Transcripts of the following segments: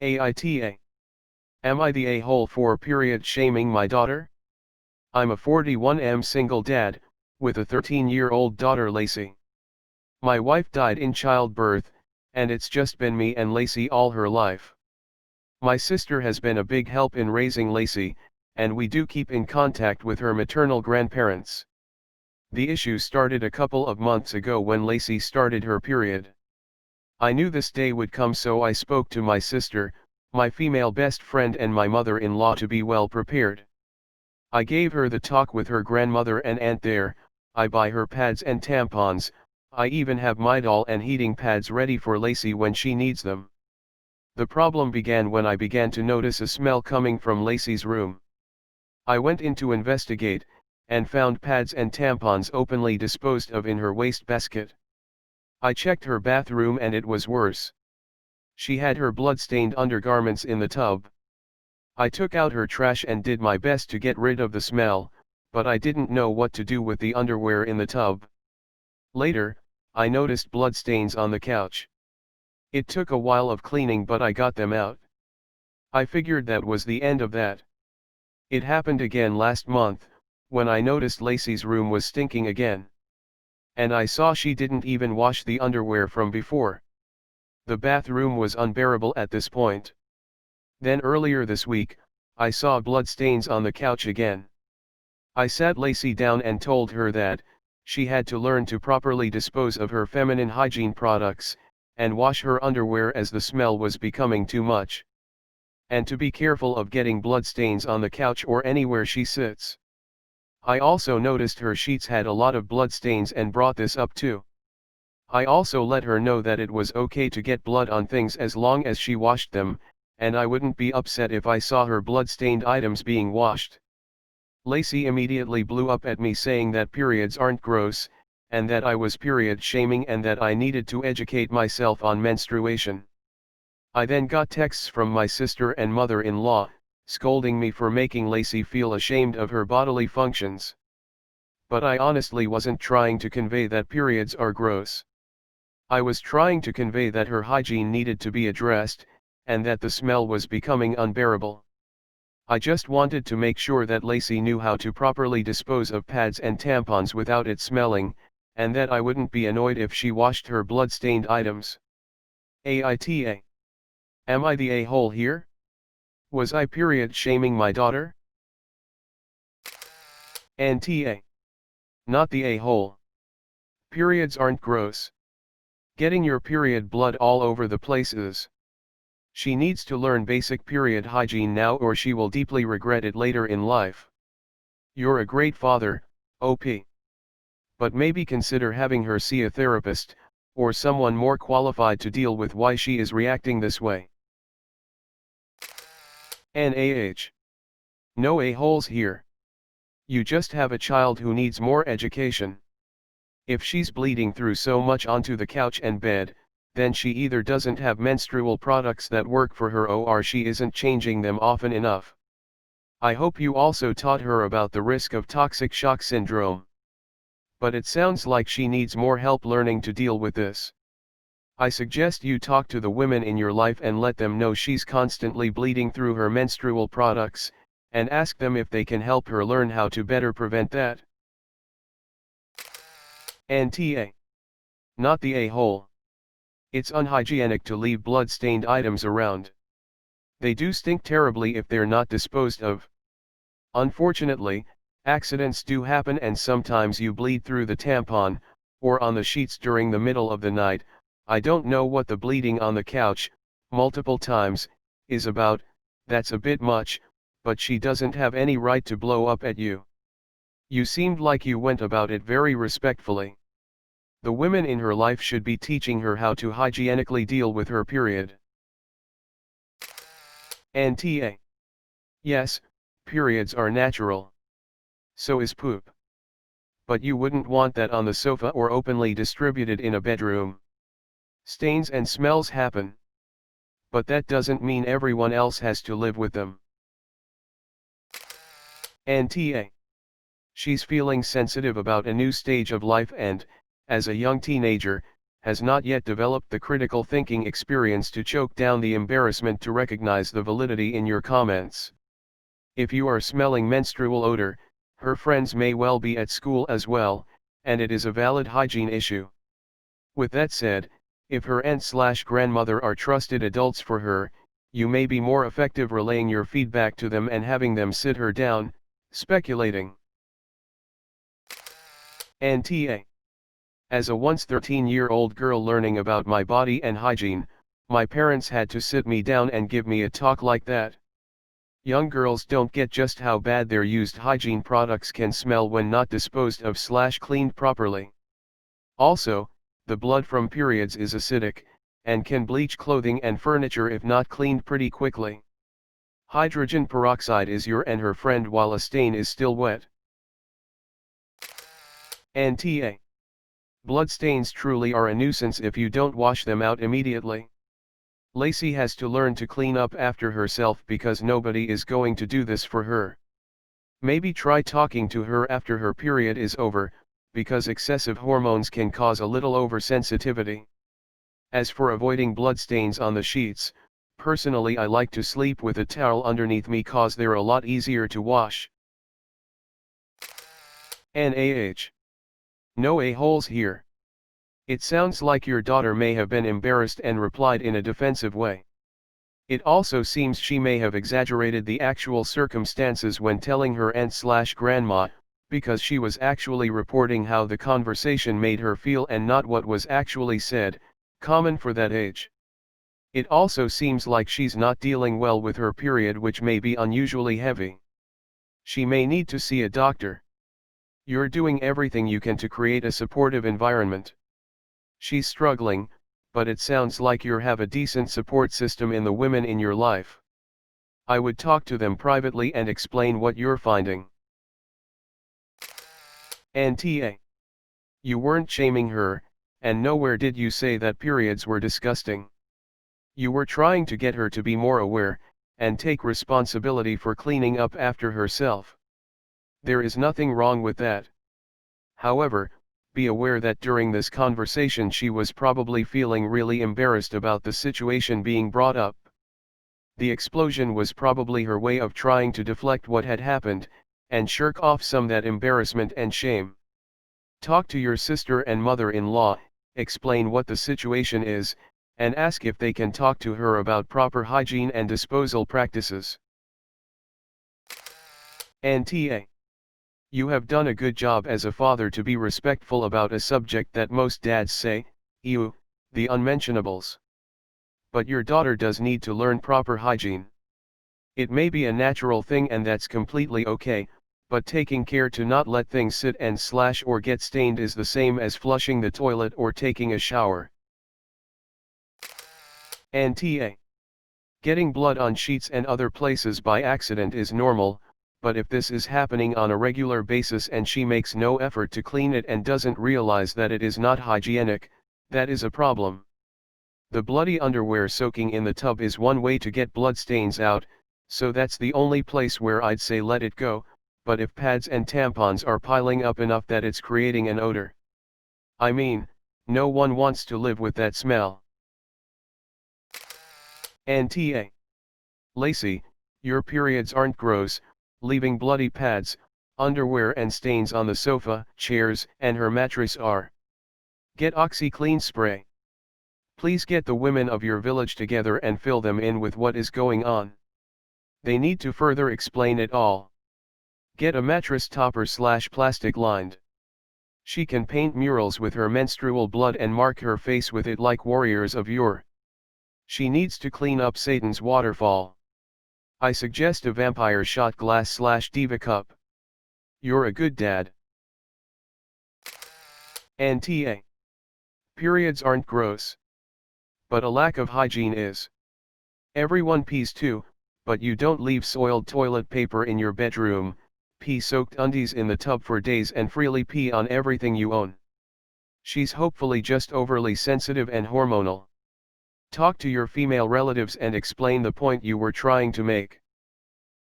AITA. Am I the a-hole for period shaming my daughter? I'm a 41M single dad, with a 13-year-old daughter Lacey. My wife died in childbirth, and it's just been me and Lacey all her life. My sister has been a big help in raising Lacey, and we do keep in contact with her maternal grandparents. The issue started a couple of months ago when Lacey started her period. I knew this day would come, so I spoke to my sister, my female best friend, and my mother-in-law to be well prepared. I gave her the talk with her grandmother and aunt there. I buy her pads and tampons. I even have Midol and heating pads ready for Lacey when she needs them. The problem began when I began to notice a smell coming from Lacey's room. I went in to investigate, and found pads and tampons openly disposed of in her wastebasket. I checked her bathroom and it was worse. She had her blood-stained undergarments in the tub. I took out her trash and did my best to get rid of the smell, but I didn't know what to do with the underwear in the tub. Later, I noticed bloodstains on the couch. It took a while of cleaning, but I got them out. I figured that was the end of that. It happened again last month, when I noticed Lacey's room was stinking again. And I saw she didn't even wash the underwear from before. The bathroom was unbearable at this point. Then earlier this week, I saw bloodstains on the couch again. I sat Lacey down and told her that she had to learn to properly dispose of her feminine hygiene products, and wash her underwear as the smell was becoming too much. And to be careful of getting bloodstains on the couch or anywhere she sits. I also noticed her sheets had a lot of bloodstains and brought this up too. I also let her know that it was okay to get blood on things as long as she washed them, and I wouldn't be upset if I saw her blood-stained items being washed. Lacey immediately blew up at me saying that periods aren't gross, and that I was period shaming and that I needed to educate myself on menstruation. I then got texts from my sister and mother-in-law, scolding me for making Lacey feel ashamed of her bodily functions. But I honestly wasn't trying to convey that periods are gross. I was trying to convey that her hygiene needed to be addressed, and that the smell was becoming unbearable. I just wanted to make sure that Lacey knew how to properly dispose of pads and tampons without it smelling, and that I wouldn't be annoyed if she washed her blood-stained items. AITA. Am I the a-hole here? Was I period shaming my daughter? NTA. Not the a-hole. Periods aren't gross. Getting your period blood all over the place is. She needs to learn basic period hygiene now, or she will deeply regret it later in life. You're a great father, OP. But maybe consider having her see a therapist, or someone more qualified to deal with why she is reacting this way. NAH. No a-holes here. You just have a child who needs more education. If she's bleeding through so much onto the couch and bed, then she either doesn't have menstrual products that work for her, or she isn't changing them often enough. I hope you also taught her about the risk of toxic shock syndrome. But it sounds like she needs more help learning to deal with this. I suggest you talk to the women in your life and let them know she's constantly bleeding through her menstrual products, and ask them if they can help her learn how to better prevent that. NTA. Not the a-hole. It's unhygienic to leave blood-stained items around. They do stink terribly if they're not disposed of. Unfortunately, accidents do happen, and sometimes you bleed through the tampon, or on the sheets during the middle of the night. I don't know what the bleeding on the couch, multiple times, is about. That's a bit much, but she doesn't have any right to blow up at you. You seemed like you went about it very respectfully. The women in her life should be teaching her how to hygienically deal with her period. NTA. Yes, periods are natural. So is poop. But you wouldn't want that on the sofa or openly distributed in a bedroom. Stains and smells happen. But that doesn't mean everyone else has to live with them. NTA. She's feeling sensitive about a new stage of life, and, as a young teenager, has not yet developed the critical thinking experience to choke down the embarrassment to recognize the validity in your comments. If you are smelling menstrual odor, her friends may well be at school as well, and it is a valid hygiene issue. With that said, if her aunt/grandmother are trusted adults for her, you may be more effective relaying your feedback to them and having them sit her down, speculating. AITA. As a once 13-year-old girl learning about my body and hygiene, my parents had to sit me down and give me a talk like that. Young girls don't get just how bad their used hygiene products can smell when not disposed of/cleaned properly. Also, the blood from periods is acidic, and can bleach clothing and furniture if not cleaned pretty quickly. Hydrogen peroxide is your and her friend while a stain is still wet. AITA. Bloodstains truly are a nuisance if you don't wash them out immediately. Lacey has to learn to clean up after herself because nobody is going to do this for her. Maybe try talking to her after her period is over, because excessive hormones can cause a little oversensitivity. As for avoiding bloodstains on the sheets, personally I like to sleep with a towel underneath me cause they're a lot easier to wash. NaH. No a-holes here. It sounds like your daughter may have been embarrassed and replied in a defensive way. It also seems she may have exaggerated the actual circumstances when telling her aunt/grandma, because she was actually reporting how the conversation made her feel and not what was actually said, common for that age. It also seems like she's not dealing well with her period, which may be unusually heavy. She may need to see a doctor. You're doing everything you can to create a supportive environment. She's struggling, but it sounds like you have a decent support system in the women in your life. I would talk to them privately and explain what you're finding. AITA. You weren't shaming her, and nowhere did you say that periods were disgusting. You were trying to get her to be more aware, and take responsibility for cleaning up after herself. There is nothing wrong with that. However, be aware that during this conversation she was probably feeling really embarrassed about the situation being brought up. The explosion was probably her way of trying to deflect what had happened, and shirk off some that embarrassment and shame. Talk to your sister and mother-in-law, explain what the situation is, and ask if they can talk to her about proper hygiene and disposal practices. AITA. You have done a good job as a father to be respectful about a subject that most dads say, ew, the unmentionables. But your daughter does need to learn proper hygiene. It may be a natural thing and that's completely okay, but taking care to not let things sit and slash or get stained is the same as flushing the toilet or taking a shower. AITA. Getting blood on sheets and other places by accident is normal, but if this is happening on a regular basis and she makes no effort to clean it and doesn't realize that it is not hygienic, that is a problem. The bloody underwear soaking in the tub is one way to get blood stains out, so that's the only place where I'd say let it go, but if pads and tampons are piling up enough that it's creating an odor, I mean, no one wants to live with that smell. AITA. Lacey, your periods aren't gross, leaving bloody pads, underwear and stains on the sofa, chairs, and her mattress are. Get OxyClean spray. Please get the women of your village together and fill them in with what is going on. They need to further explain it all. Get a mattress topper/plastic lined. She can paint murals with her menstrual blood and mark her face with it like warriors of yore. She needs to clean up Satan's waterfall. I suggest a vampire shot glass/diva cup. You're a good dad. AITA. Periods aren't gross. But a lack of hygiene is. Everyone pees too, but you don't leave soiled toilet paper in your bedroom, pee-soaked undies in the tub for days and freely pee on everything you own. She's hopefully just overly sensitive and hormonal. Talk to your female relatives and explain the point you were trying to make.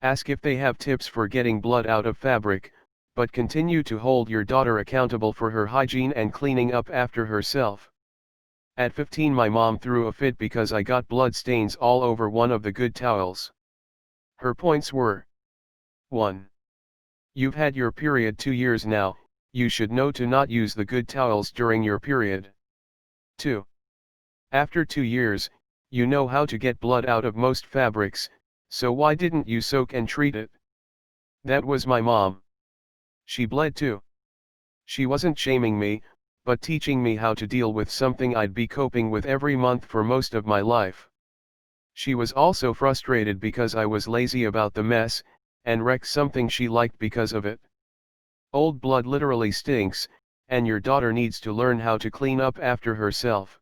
Ask if they have tips for getting blood out of fabric, but continue to hold your daughter accountable for her hygiene and cleaning up after herself. At 15 my mom threw a fit because I got blood stains all over one of the good towels. Her points were: 1. You've had your period 2 years now, you should know to not use the good towels during your period. 2. After 2 years, you know how to get blood out of most fabrics, so why didn't you soak and treat it? That was my mom. She bled too. She wasn't shaming me, but teaching me how to deal with something I'd be coping with every month for most of my life. She was also frustrated because I was lazy about the mess, and wrecked something she liked because of it. Old blood literally stinks, and your daughter needs to learn how to clean up after herself.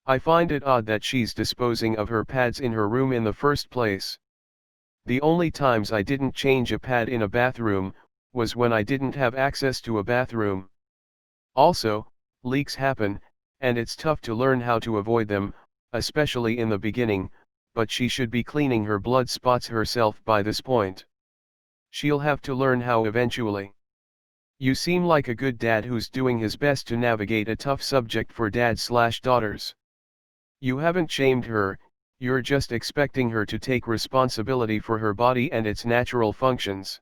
I find it odd that she's disposing of her pads in her room in the first place. The only times I didn't change a pad in a bathroom was when I didn't have access to a bathroom. Also, leaks happen, and it's tough to learn how to avoid them, especially in the beginning, but she should be cleaning her blood spots herself by this point. She'll have to learn how eventually. You seem like a good dad who's doing his best to navigate a tough subject for dads/daughters. You haven't shamed her, you're just expecting her to take responsibility for her body and its natural functions.